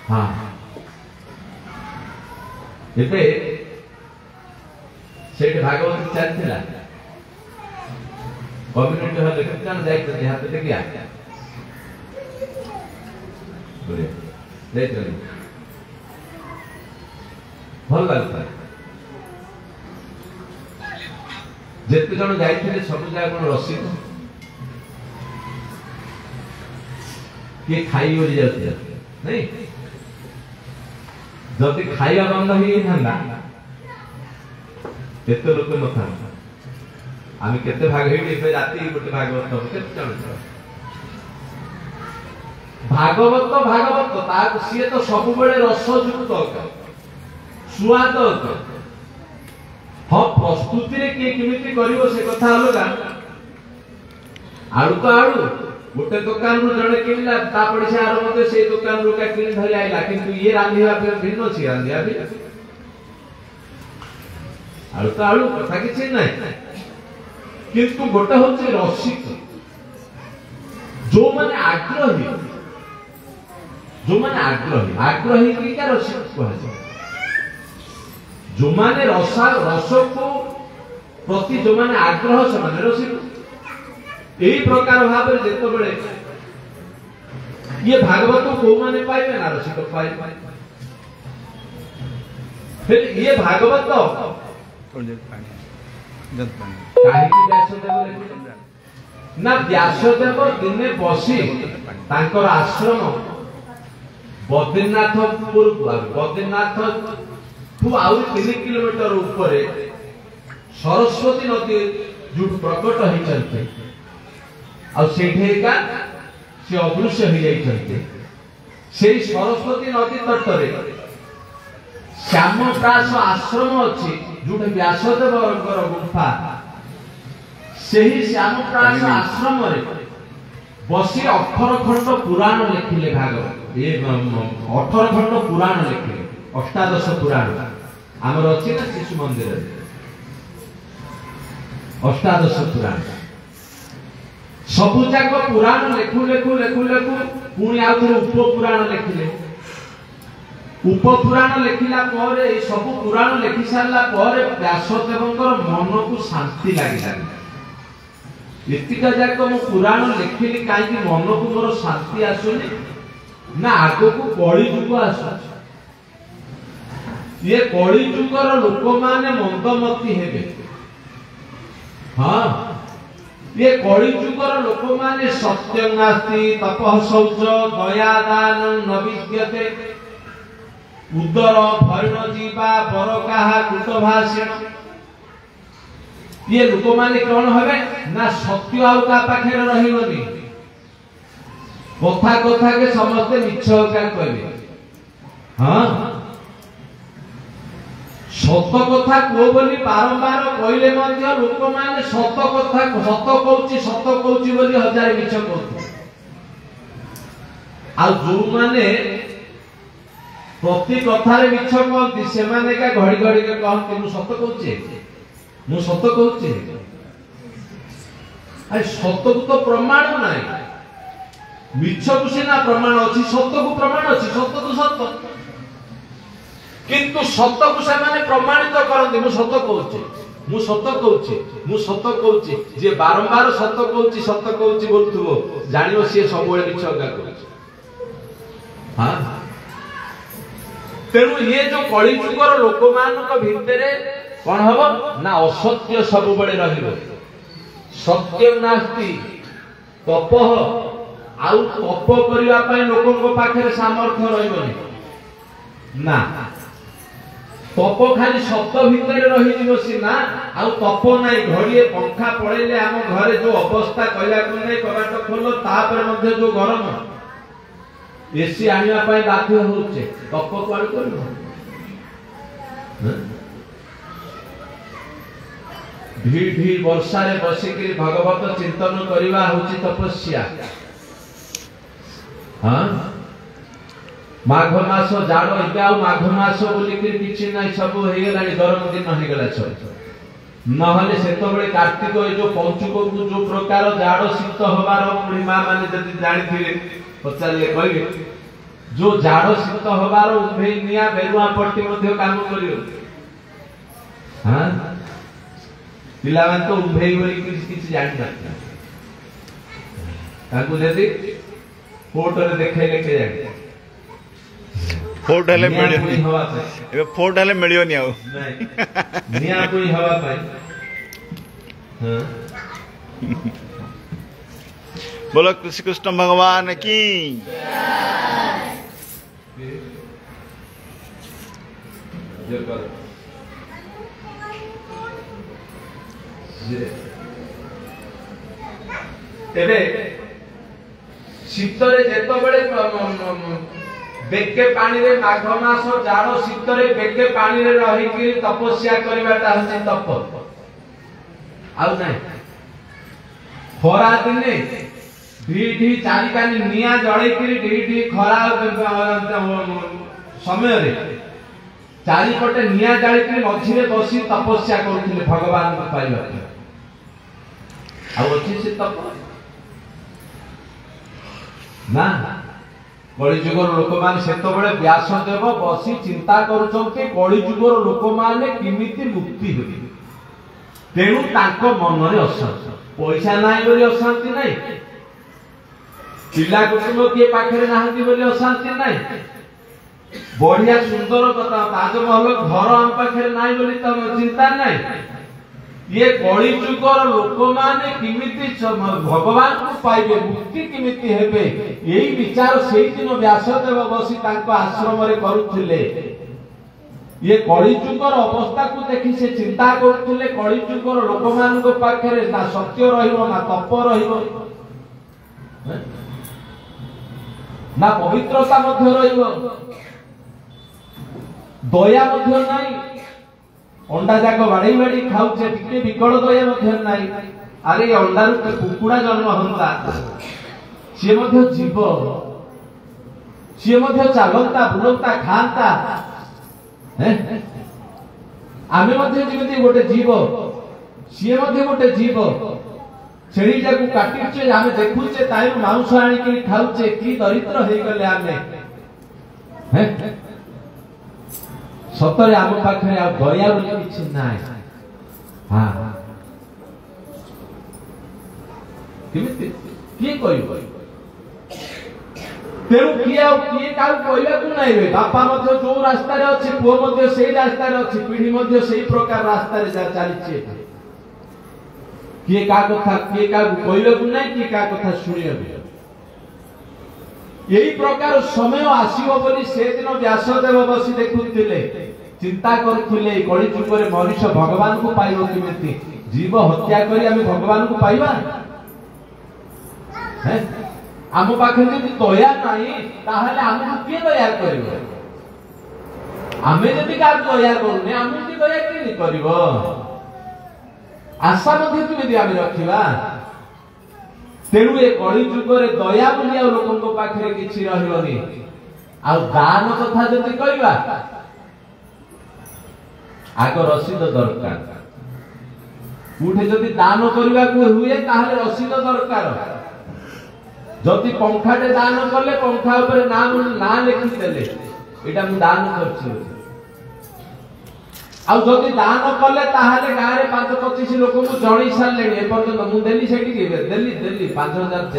हां एते सेठ भागवत चलथिला कम्युनिटी हल कितना जाय त हाथ देखिया बोले ले चलो भल लगता जिते जन जाइए सब जगह कौन रसिक किए खाई ओरी जाते नहीं जदि खाଇବା बंद ହେଇଥାନ୍ତା କେତେ ଲୋକ ନଥାନ୍ତା ଆମେ କେତେ ଭାଗ ହେଇଠି ଏବେ ରାତି ଗୋଟେ ଭାଗବତ କେତେ ଜଣ ଭାଗବତ ତାକୁ ସିଏ ତ ସବୁବେଳେ ରସଯୁକ୍ତ ସୁଆଦ ହଁ ପ୍ରସ୍ତୁତିରେ କିଏ କେମିତି କରିବ ସେ କଥା ଅଲଗା ଆଳୁ ତ ଆଳୁ गोटे दुकान रु जड़े किनला तापड़े से आरो मते से दुकान रु का किन धरि आइला किंतु ये रांधिवा पे भिन्न छी रांधिया भी आलू तो आलू कथा किछि नै किंतु गोटे होचे रसिक जो माने आग्रही की क्या रसिक कह जो माने रस को प्रति जो माने आग्रह से माने रसिक यही प्रकार भाव जिते बड़े ये भागवत को माने पाइबे ना रसिक पाइबे फिर ये भागवत ना व्यासदेव दिने बसी तांकर आश्रम बद्रीनाथपुर बद्रीनाथ ठू आउ 3 किलोमीटर ऊपर सरस्वती नदी जो प्रकट होती का से अदृश्य हो जाइछन्ते से सरस्वती नदी तटरे श्यामप्रास आश्रम अछि जोटे व्यासदेवଙ୍କର गुफा सेही श्यामप्रास आश्रम रे बसी 18 खंड पुराण लिखिले भागवत ये 18 खंड पुराण लिखिले अष्टादश पुराण हमर अछि ना शिशु मंदिर अष्टादश पुराण सबुजाक पुराण लेखु लेखु लेखु लेखु पुणी आउ थे उपपुराण लिखिले उपपुराण लिखिला पर ए सब पुराण लिखि सारला पर व्यासदेवଙ୍କର मन को शांति लागिला एतिका जाक मु पुराण लिखिली काई कि मन को मोर शांति आसुनी ना आगो को कଳି जुग आसु ये कଳି जुगर लोक माने मंदमती हेबे हां ये कଳି जुगर लोक माने सत्य नास्ति तपः शौच दया दान न विद्यते उदर भरण जीवा बरकाहा कुटभाषण ये लोक माने कोन होबे ना सत्य आउ का पाखे रहिबनी कथा कथा के समस्त मिछ का कहबे हां सत कथा को बोली बारंबार कहले मध्य लोक माने सत कथा सत कहउची बोली हजार मिछ कहउची आ जो माने प्रति कथा रे मिछ कहती से माने का घड़ी घड़ी के कहती मु सत कहउची आ सत को तो प्रमाण नाही मिछ को सिना प्रमाण अछि सत को प्रमाण अछि सत तो सत किंतु सत को से माने प्रमाणित करंती मु सत कहउची जे बारंबार सत कहउची बोलथुबो जानियो से सब बेले मिछ का कहउची हां तेणु ये जो कଳି जुगर लोक मानक भितरे कोन हबो ना असत्य सब बेले रहिबो सत्य नास्ति तपह आउ तप करिया पय लोकन पाखरे सामर्थ्य रहिबोनी ना तप खाली शब्द भितर रही जीव सीना आउ तप नाही घड़िए पंखा पड़ेले हम घरे जो अवस्था कहला को नहीं कबाट खोलो तापर मध्ये जो गरम एसी आनिया पय बाध्य होचे तप कोन करबो भीड़ भीड़ वर्षा रे बसिकरी भगवत चिंतन करिवा होची तपस्या हां माघ मास जाड़ इबे आ माघ मास बोली कि किछि नै सब हे गेलानी गरम दिन हे गेला छ नहले सेतो बेले कार्तिक जो पंचुक को जो प्रकार जाड़ शीत होबार बुढ़ी मां माने जति जानि थिले पचारले कहले जो जाड़ शीत होबार उभे निया बेरुआ पट्टी मध्ये काम करियो हां पिला मान तो उभे बोली किछि जानि नथि ताकू जति फोटो रे देखाइले के जानि फोर्ट हेले निया मिलियो पुई हवा पाई एबे फोर्ट हेले मिलियो नि आउ नहीं निया पुई हवा पाई हाँ बोलो श्री कृष्ण भगवान की जो कर तेरे शीतरे जेतबेले बेके पानी रे माघ मास जाड़ो शीतरे बेके पानी रे रही कि तपस्या करबाटा हसी तप आउ नाही खरा दिने ढी चारि कानी निया जळै कि ढी खरा समय रे चारि पटे निया जाळै कि मझिरे बसी तपस्या करूथिले भगवान को पाइबा आउ अछि से तप ना कली जुगर लोक मान सेतबेले व्यासदेव बसी चिंता करूछन्ते कली जुगर लोक माने किमिति मुक्ति होबे तेणु ताको मन रे अशांति पैसा नाही बोली अशांति नाही पिला कुटुंब के पाखरे नाहंती बोली अशांति नाही बढ़िया सुंदर कथा ताजमहल घर हम पाखरे नाही बोली त चिंता नाही ये कली जुगर लोक माने किमिति भगवान को पाइबे मुक्ति किमिति हेबे एई विचार सेई दिन व्यासदेव बसी तांको आश्रम रे करूथिले ये कली जुगर अवस्था को देखि से चिंता करूथिले कली जुगर लोक मान को पाखरे ना सत्य रहिबो ना तप रहिबो ना पवित्रता मध्य रहिबो दया मध्य नाही अंडा जाक बाड़ी बाड़ी खाउचे टिके विकल दया मध्य नाही अरे अंडा रु कुकुड़ा जन्म होता से मध्य जीव से मध्य चालता बुलता खांता आमे मध्य जेमिति गोटे जीव से मध्य गोटे जीव छेड़ी जाकू काटिचे आमे देखुचे ताई मांस आनी कि खाउचे की दरिद्र हे गले आमे सतरे आम पाखरे आ दया बोली किछि नाही हां किमिति की कहिबो तेरु किया किए काउ कहले तू नाही रे बापा मध्य जो रास्ता रे अछि पुओ मध्य सेही रास्ता रे अछि पीढ़ी मध्य सेही प्रकार रास्ता रे जा चलीछि किए का कथा किए का कहले तू नाही किए का कथा सुनियबे यही प्रकार समय आसीबो बोली से दिन व्यासदेव बसी देखुथिले चिंता करूथिले कली जुगरे मनुष्य भगवान को पाइबो किमिति जीव हत्या करी आमे भगवान को पाइबा हैं आम पाखे जदि दया नाही ताहले हमहु के दया करिवो आमे जदि का दया करूने आमे के दया के करिवो आशा मध्ये किमिति आमे रखिबा तेणु ए कली जुगरे दया बोली आ लोकन पाखरे किछि रहिबनी आ दान कथा जदि कहबा आग रसीद दरकार उठे जदि दान करबा को हुए ताहले रसीद दरकार जदि पंखाटे दान करले पंखा ऊपर नाम ना लिखि देले एटा मु दान करछि आ जदि दान कले ताहले गारे 5-25 लोक को जणी सारलेनी ए पर्यंत मु देली सेठी के देली 5000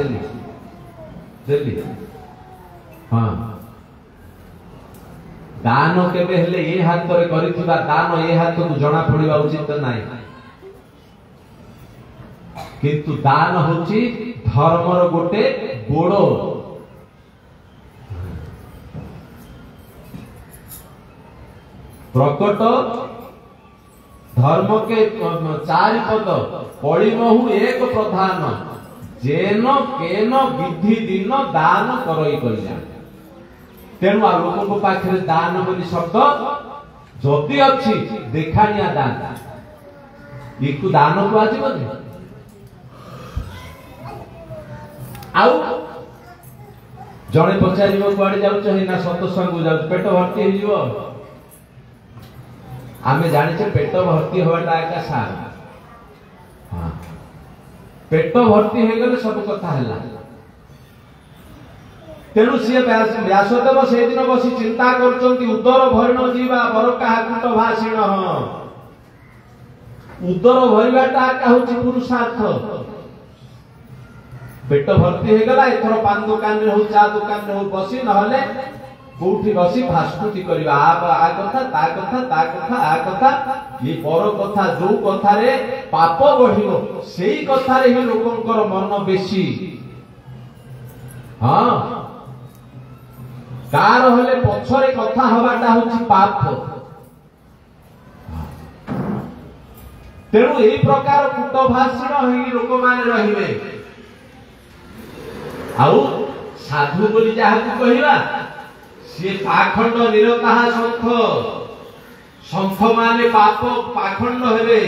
देली हां दान केबे हेले ए हाथ रे करिथिबा दान ए हाथ को जणा पड़िबा उचित नाही किंतु दान होची धर्मर गोटे गोड़ो प्रकट धर्म के चारि पद पड़िमहु एक प्रधान जेन केन विधि दिन दान करई कल्याण तेणु आ लोक को पाखरे दान बोली शब्द जदि अछि देखानिया दान इकु दान को आजिबनी आउ जणे पचारिबो कुआडे जाउ छै ना सतसंग जाउ पेट भर्ती हे जिवो आमे जानि छै पेट भर्ती होवाटा एका सार हां पेट भर्ती हे गेले सब कथा हला तेणु से व्यासदेव से दिन बसी चिंता करचंती उदर भरण जीवा बर काहा कुट भाषिण उदर भरिबाटा का होची पुरुषार्थ पेट भर्ती हे गला एथर पान दुकान रे हो चा दुकान रे हो बसी नहले कोठी बसी भास्कुति करिबा आ कथा ता कथा ता कथा आ कथा ये पर कथा जो कथा रे पाप बढ़िबो सेही कथा रे ही लोकंकर मन बेसी हां कार हले पछरे कथा हवाटा होछि पाप तेणु एही प्रकार कूट भाषण होई लोक माने रहिबे आउ साधु बोली जाहाकु कहिबा से पाखंड निरताहा संख माने पाप पाखंड हेबे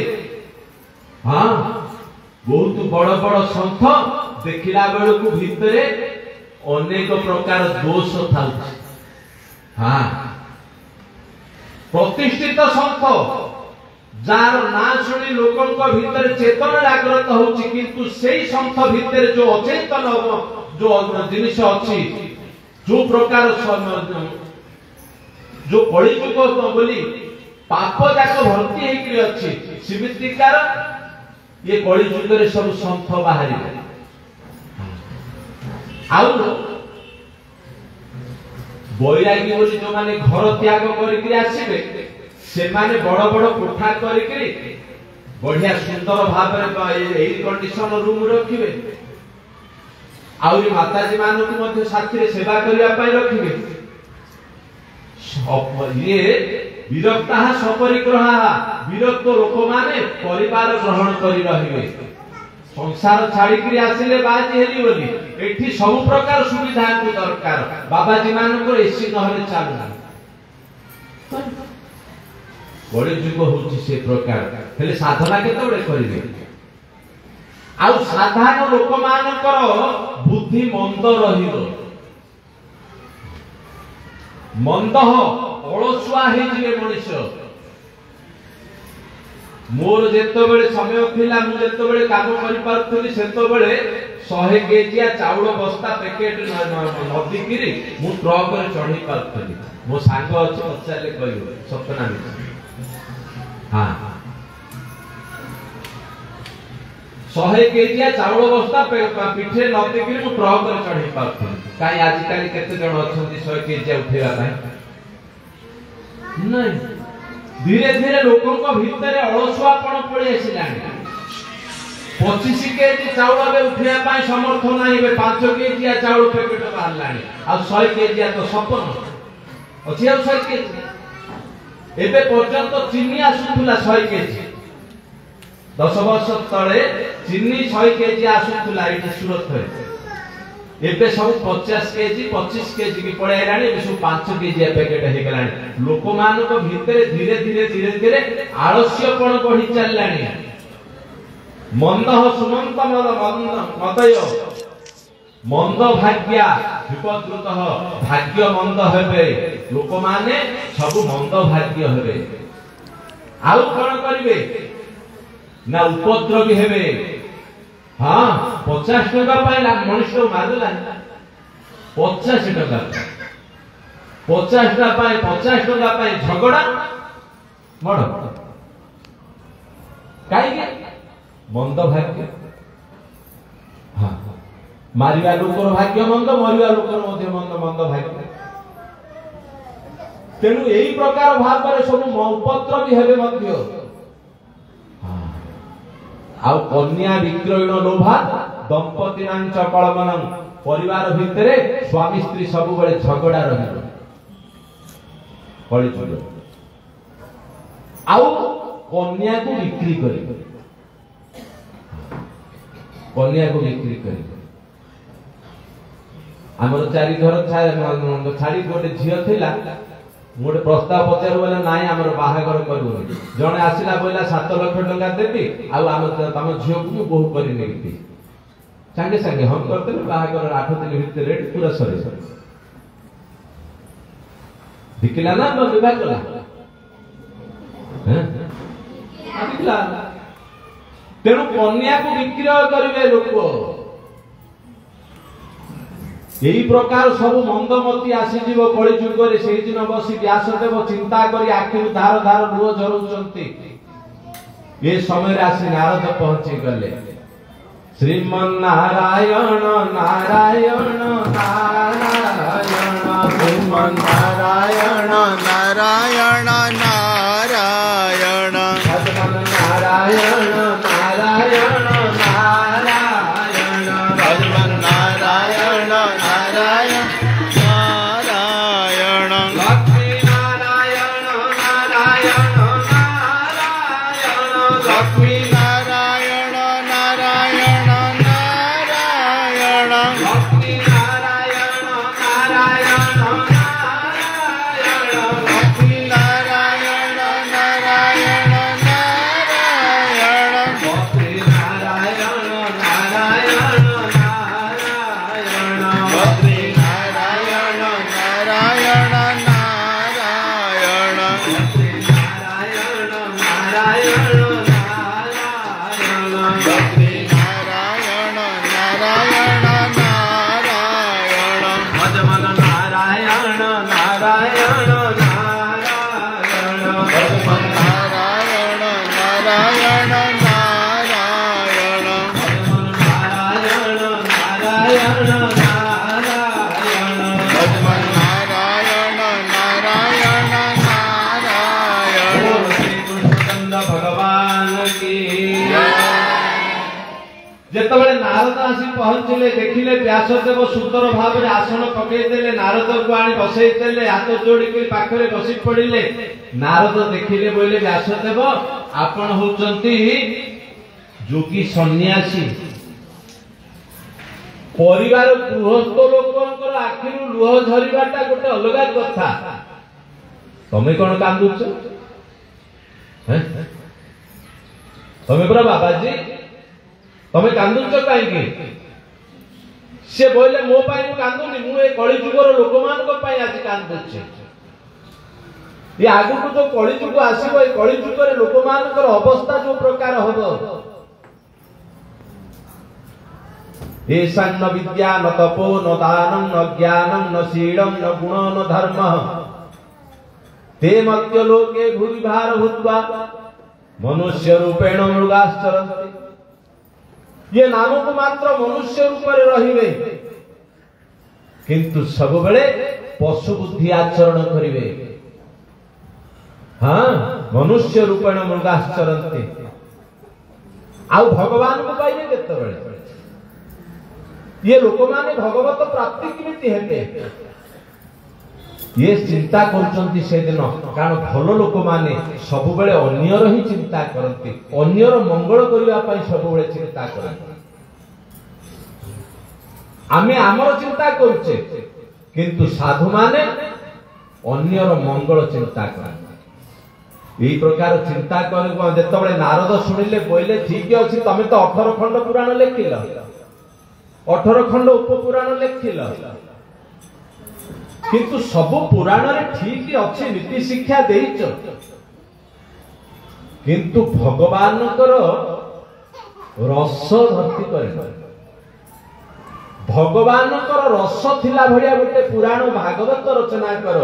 हां बहुत बड़ बड़ संख देखिला बेलकु भितरे अनेक प्रकार दोष थाउ हां प्रतिष्ठित संख जार ना सुनी लोकंक भितरे चेतन जागृत होछि किंतु सेही संख भितरे जो अचेतन जो जिनिस अछि जो प्रकार जो कलिजुग बोली पाप जाक भर्ती हेकि अछि सिमितिकार ये कलिजुग रे सब संथ बाहरी आउ बैरागी बोली जो माने घर त्याग करिकरी आसीबे से माने बड़ बड़ कोठा करिकरी बढ़िया सुंदर भाबरे एई कंडीशन रूम रखिबे आउरी माताजी मानकु मध्ये साथी रे सेवा करिया पाई रखिबे ये विरक्ता सपरिग्रह विरक्त लोक माने परिवार ग्रहण करी रहिबे संसार छाड़ी आसिले बाजी हेली बोली एठी सब प्रकार सुविधा को दरकार बाबाजी मानको एसी नहले चालू बड़े जुग होची से प्रकार हेले साधना केते बड़े करिवे आउ साधारण लोक मानकर बुद्धि मंद रहिबो मंद अलसुआ हे जिवे मनुष्य मोर जेतो बेले समय थिला मु जेतो बेले काम करि पारथली सेतो बेले 100 केजिया चाउल बस्ता पैकेट नदी किरी मु ट्रक रे चढ़ी पारथली मो सांग अछि पचाले कहियो सपना हां 100 केजिया चाउल बस्ता पिठे नदी किरी मु ट्रक रे चढ़ी पारथली काई आज काली केते जण अछंती 100 केजिया उठेबा पई नहीं धीरे धीरे लोकों को भीतर अलसुआपन पड़ी आसिलानी 25 केजी चाउल बे उठिया पाई समर्थ नाही बे 5 केजी चाउल पैकेट बाहरलानी आ 100 केजी तो सपन अछि आ 100 केजी एबे पर्यंत चीनी आसुथुला 100 केजी 10 वर्ष तळे चीनी 100 केजी आसुथुला एठी सूरत रे एबे सब 50 केजी 25 केजी की पड़े आलानी एबे सब 5 केजी पैकेट हे गलानी लोक मान को भीतर धीरे धीरे आलस्यपण बढ़ी चललानी मंद सुमंत मदय मंद भाग्या विपद्रुत भाग्य मंद हेबे लोक माने सब मंद भाग्य हेबे आउ कोन करिवे ना उपद्रवी हेबे हां 50 टका पाइला मनुष्य मारला 50 टका 50 टका पाई झगड़ा मड काई के मंद भाग्य हां मारिया लोकर भाग्य मंद मरिया लोकर मध्ये मंद भाग्य तेनु एही प्रकार भाव करे सब उपद्रवी हेबे मध्ये आउ कन्या विक्रयण लोभा दंपति नांच कलमन परिवार भितरे स्वामी स्त्री सब बेले झगड़ा रहिबो कଳି जुग आउ कन्या को बिक्री करिबो हमर चारि घर छाड़ी गोटे झियो थिला मोटे प्रस्ताव पचारू बोले नाई हमर बाहागर करबो जणे आसिला बोला 7 लाख टका देबी आ हम तम झियो को बहु करि नेबी संगे संगे हम करते बाहागर 8 दिन भीतर रेट पूरा सरे दिखला ना तो विवाह कला हैं दिखला तेणु कन्या को विक्रय करिवे लोक यही प्रकार सब मंदमती आसीजीव कଳି जुगरे सेही दिन बसी व्यासदेव चिंता करी आखि धार धार लुह झरुचंती ये समय आसी नारद पहुंची गले श्रीमन नारायण नारायण नारायण भगवान नारायण नारायण नारायण भगवान नारायण नारायण नारायण भगवान नारायण नारायण नारायण लक्ष्मी नारायण नारायण नारायण लक्ष्मी नारायण नारायण नारायण लक्ष्मी नारायण नारायण नारायण लक्ष्मी नारायण नारायण नारायण लक्ष्मी नारायण नारायण नारायण भद्री नारायण नारायण नारायण लक्ष्मी नारायण नारायण नारायण भद्री नारायण नारायण नारायण भगवान नारायण नारायण नारायण भगवान नारायण नारायण नारायण नारायण नारायण नारायण भगवान नारायण नारायण नारायण श्री कृष्णचंद्र भगवान की ଯେତେବେଳେ ନାରଦ ଆସି ପହଞ୍ଚିଲେ ଦେଖିଲେ ବ୍ୟାସଦେବ ସୁନ୍ଦର ଭାବରେ ଆସନ ପକେଇଦେଲେ ନାରଦକୁ ଆଣି ବସେଇଦେଲେ ହାତ ଯୋଡ଼ିକି ପାଖରେ ବସି ପଡ଼ିଲେ ନାରଦ ଦେଖିଲେ ବୋଇଲେ ବ୍ୟାସଦେବ ଆପଣ ହଉଛନ୍ତି ଯୋଗୀ ସନ୍ନ୍ୟାସୀ ପରିବାର ଗୃହସ୍ଥ ଲୋକଙ୍କର ଆଖିରୁ ଲୁହ ଝରିବାଟା ଗୋଟେ ଅଲଗା କଥା ତମେ କଣ କାନ୍ଦୁଛ ତମେ ପୁରା ବାବାଜୀ ତମେ କାନ୍ଦୁଛ କାହିଁକି ସେ ବୋଇଲେ ମୋ ପାଇଁ ମୁଁ କାନ୍ଦୁନି ମୁଁ ଏ କଳିଯୁଗର ଲୋକମାନଙ୍କ ପାଇଁ ଆଜି କାନ୍ଦୁଛି ଏ ଆଗକୁ ଯୋଉ କଳିଯୁଗ ଆସିବ ଏ କଳିଯୁଗରେ ଲୋକମାନଙ୍କର ଅବସ୍ଥା ଯୋଉ ପ୍ରକାର ହବ ଏଷାନ୍ନ ବିଦ୍ୟା ନ ତପୋ ନ ଦାନଂ ନ ଜ୍ଞାନଂ ନ ଶୀଳଂ ନ ଗୁଣ ନ ଧର୍ମ ते मध्य लोके भूरिभार भूत्वा मनुष्य रूपेण मृगाश्चरन्ति ये नामक मात्र मनुष्य रूप में रहिबे किंतु सब बेले पशु बुद्धि आचरण करिवे हाँ मनुष्य रूपेण मृगाश्चरन्ति आउ भगवान को पाइबे केतेबेले ये लोक माने भगवत प्राप्ति केमिति हेबे ये चिंता करचंती से दिन कारण भल लोक माने सब बेले अन्यर ही चिंता करती अन्यर मंगल करबा पई सब बेले चिंता करती आमे आमर चिंता करछे किंतु साधु माने अन्यर मंगल चिंता करती एई प्रकार चिंता करबो जेतबेले नारद सुनिले बोइले ठीक अछि तमे तो 18 खंड पुराण लेखिल 18 खंड उपपुराण लेखिल किंतु सब पुराण रे ठीक अच्छे नीति शिक्षा देइछ किंतु भगवान रस धरती करे भगवान रस थिला भलिया गोटे पुराण भागवत रचना कर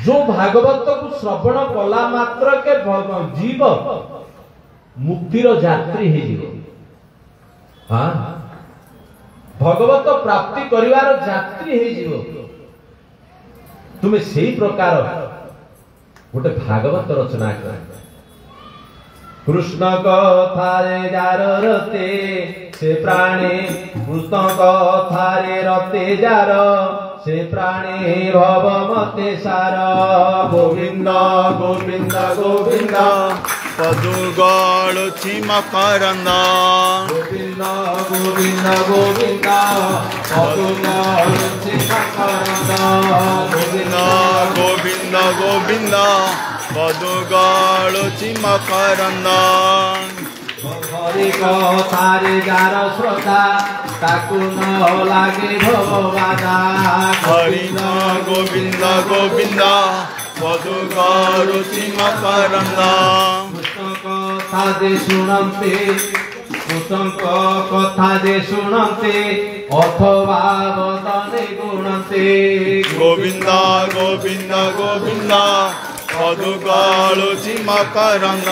जो भागवत को श्रवण कला मात्र के जीव मुक्तिर यात्री हे जीव हाँ भगवत प्राप्ति करिवार यात्री हे जीव तुमे सेही प्रकार गोटे भागवत रचना कर कृष्ण कथारे जार रते से प्राणे कृष्ण कथारे रते जार से प्राणे भव मते सार गोविंद गोविंद गोविंद पदुगाळुछि मकरंद गोविंद गोविंद गोविंद पदुगाळुछि मकरंद गोविंद गोविंद गोविंद पदुगाळुछि मकरंद हरि कथारे जार श्रद्धा ताकु न लागे भवबाधा हरिण गोविंद गोविंद पदुगाळुछि मकरंद कृष्ण कथा दे शुणन्ते कृष्ण कथा दे शुणन्ते अथवा वदने गुणन्ते गोविंद गोविंद गोविंद पदुगाळुछि मकरंद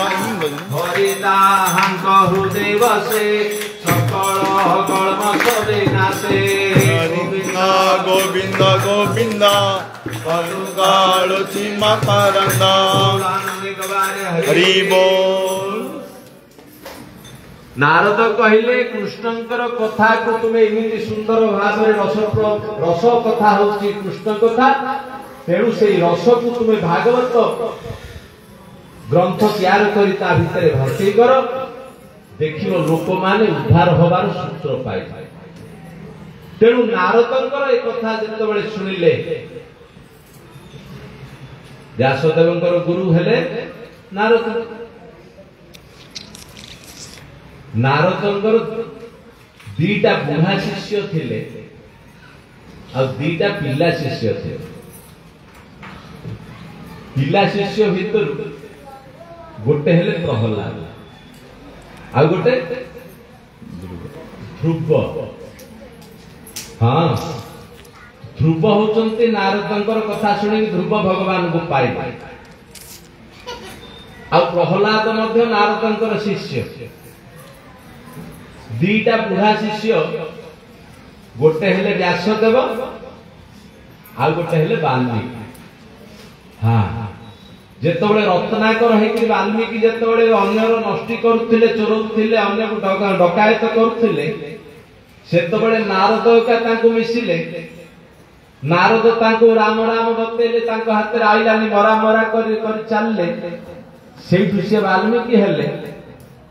हरिदाहांक हृदय बसे सकल कल्म सबे नाशे गोविंद गोविंद गोविंद कालुची मकरंद हरि बोल। नारद कहले कृष्णंकर कथा को तुम्हें एमती सुंदर भाव रस कथा होची कृष्ण कथा तेणु से रस को तुम्हें भागवत ग्रंथ तैयार करी ता भितर भर्ती कर देखियो लोक माने उद्धार होबार सूत्र पाई। तेणु नारदंकर ए कथा जेतबेले सुनिले व्यासदेवंकर गुरु हेले नारद। नारदंकर दीटा बुढ़ा शिष्य थिले आ दीटा पिला शिष्य थे। पिला शिष्य भीतर गोटे हेले प्रहलाद आ गोटे ध्रुव। हाँ ध्रुव होचंती नारदंकर कथा सुनि ध्रुव भगवान को पाई आ प्रहलाद मध्य नारदंकर शिष्य। दीटा बुढ़ा शिष्य गोटे हेले व्यासदेव आ गोटे हेले वाल्मीकि। हाँ जेतबेले रत्नाकर हेकि वाल्मीकि जेतबेले अन्यर नष्टि करुथिले चोरुथिले अन्य को डकायत करुथिले सेतबेले नारद एका तांको मिसिले। नारद तांको राम राम बतेले तांको हाथ रे आइलानी मरा मरा कर चलले सेठु से वाल्मीकि हेले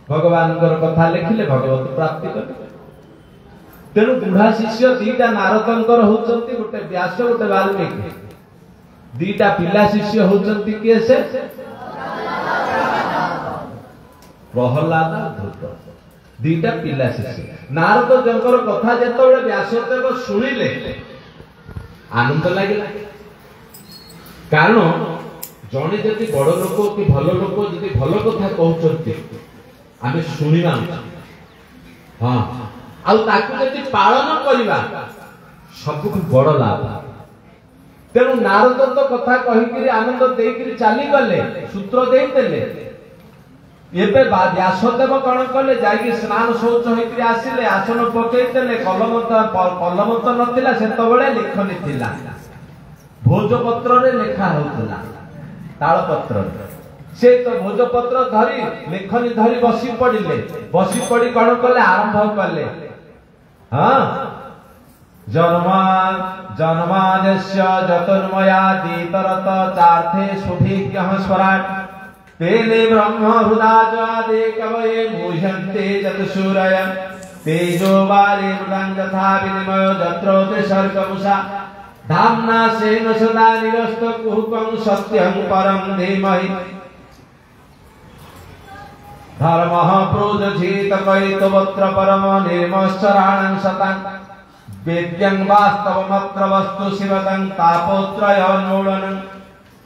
भगवान कथा लिखिले भगवत प्राप्ति कले। तेणु बुढ़ा शिष्य दीटा नारदंकर होचंती गोटे व्यास गोटे वाल्मीकि। दीटा पिला शिष्य होचंती किए से प्रहलाद ध्रुव। दीटा पिला शिष्य नारद जंकर कथा जेतबेले व्यासदेव सुनिले आनंद लागिला। कारण जणे जदि बड़ लोक कि भल लोक जदि भल कथा कहउचंती आमे सुनिना। हाँ आउ ताकु जदि पालन करिबा सबु बड़ लाभ। तेणु नारद तो कथा कहिकरी आनंद देइकरी चाली गले सूत्र देई देले। एबे व्यासदेव कण कले जाई स्नान शौच होइकरी आसिले आसन पकई देले कलम तो नथिला सेतबेले लेखनी थिला भोजपत्र रे लेखा होतला ताल पत्र से तो भोजपत्र धरी लेखनी धरी बसी पड़ी कण कले आरंभ कले। हाँ जन्माद्यस्य जतुर्मयादि तरत चार्थे सुभिज्ञः स्वराट तेने ब्रह्म हृदाजादे कवये मुह्यन्ते जतशूरय तेजो वारे मृदं यथा विनिमय जत्रोते सर्गमुषा धाम्ना सेन सदा निरस्तकुहकं सत्यं परं धीमहि धर्मः प्रोदधीत कैतवत्र परम निर्मश्चराणं सतं वेद्यं वास्तवमत्र वस्तु शिवतं तापोत्रयोन्मूलनं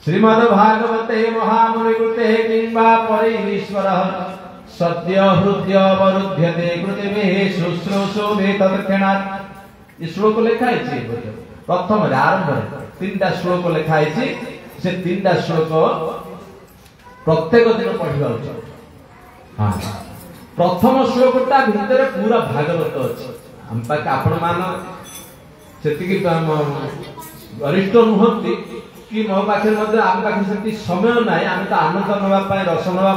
श्रीमद्भागवते महामुनिकृते किंवा परमेश्वरः सद्य हृदय अवरुध्यते कृतिभिः शुश्रूषुभिः तत्क्षणात्। ये श्लोक लिखा है प्रथम आरंभ में तीनटा श्लोक लिखा है। से तीनटा श्लोक प्रत्येक दिन पढ़िबा उचित। हाँ प्रथम श्लोकटा भितर पूरा भागवत अछि। हम पाक आपण मान सेतिकी वरिष्ठ नुहंती कि मो पाखे आम पाखे से समय ना आम तो आनंद नवा रस नवा